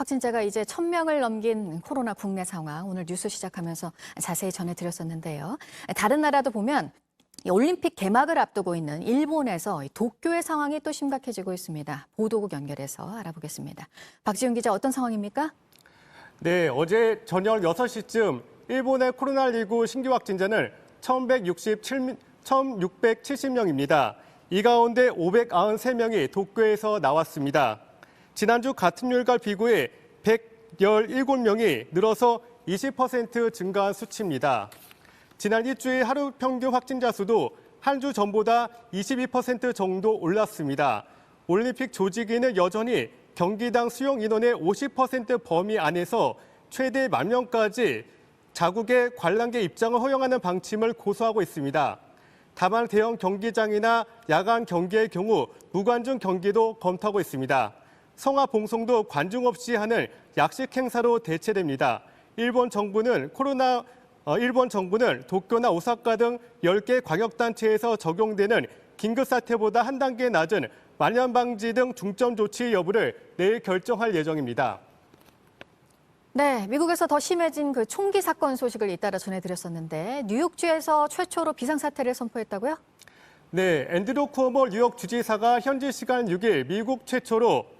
확진자가 이제 1,000명을 넘긴 코로나 국내 상황, 오늘 뉴스 시작하면서 자세히 전해드렸었는데요. 다른 나라도 보면 올림픽 개막을 앞두고 있는 일본에서 도쿄의 상황이 또 심각해지고 있습니다. 보도국 연결해서 알아보겠습니다. 박지훈 기자, 어떤 상황입니까? 네, 어제 저녁 6시쯤 일본의 코로나19 신규 확진자는 1,670명입니다. 이 가운데 593명이 도쿄에서 나왔습니다. 지난주 같은 요일과 비교해 117명이 늘어서 20% 증가한 수치입니다. 지난 일주일 하루 평균 확진자 수도 한 주 전보다 22% 정도 올랐습니다. 올림픽 조직위는 여전히 경기당 수용 인원의 50% 범위 안에서 최대 10,000명까지 자국의 관람객 입장을 허용하는 방침을 고수하고 있습니다. 다만 대형 경기장이나 야간 경기의 경우 무관중 경기도 검토하고 있습니다. 성화 봉송도 관중 없이 하는 약식 행사로 대체됩니다. 일본 정부는 도쿄나 오사카 등 10개 광역단체에서 적용되는 긴급사태보다 한 단계 낮은 만연방지 등 중점 조치 여부를 내일 결정할 예정입니다. 네, 미국에서 더 심해진 그 총기 사건 소식을 잇따라 전해드렸었는데 뉴욕주에서 최초로 비상사태를 선포했다고요? 네, 앤드류 쿠오모 뉴욕 주지사가 현지 시간 6일 미국 최초로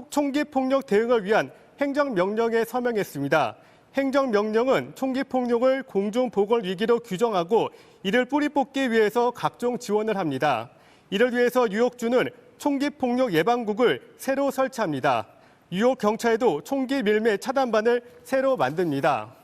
총기 폭력 대응을 위한 행정명령에 서명했습니다. 행정명령은 총기 폭력을 공중보건 위기로 규정하고 이를 뿌리 뽑기 위해서 각종 지원을 합니다. 이를 위해서 뉴욕주는 총기 폭력 예방국을 새로 설치합니다. 뉴욕 경찰도 총기 밀매 차단반을 새로 만듭니다.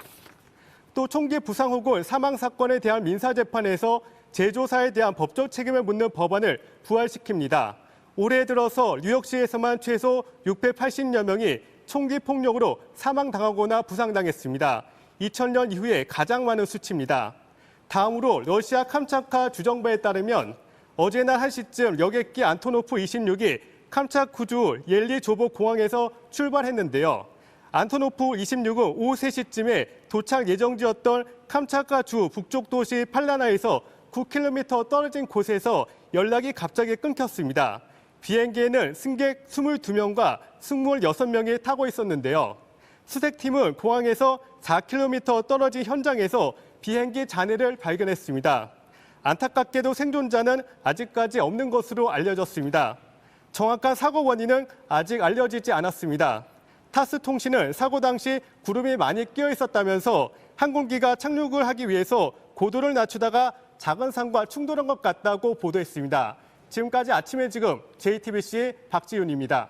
또 총기 부상 혹은 사망 사건에 대한 민사재판에서 제조사에 대한 법적 책임을 묻는 법안을 부활시킵니다. 올해 들어서 뉴욕시에서만 최소 680여 명이 총기 폭력으로 사망당하거나 부상당했습니다. 2000년 이후에 가장 많은 수치입니다. 다음으로 러시아 캄차카 주정부에 따르면 어제 날 1시쯤 여객기 안토노프 26이 캄차크주 옐리조보 공항에서 출발했는데요. 안토노프 26은 오후 3시쯤에 도착 예정지였던 캄차카주 북쪽 도시 팔라나에서 9km 떨어진 곳에서 연락이 갑자기 끊겼습니다. 비행기에는 승객 22명과 26명이 타고 있었는데요. 수색팀은 공항에서 4km 떨어진 현장에서 비행기 잔해를 발견했습니다. 안타깝게도 생존자는 아직까지 없는 것으로 알려졌습니다. 정확한 사고 원인은 아직 알려지지 않았습니다. 타스 통신은 사고 당시 구름이 많이 끼어 있었다면서 항공기가 착륙을 하기 위해서 고도를 낮추다가 작은 산과 충돌한 것 같다고 보도했습니다. 지금까지 아침에 지금 JTBC 박지윤입니다.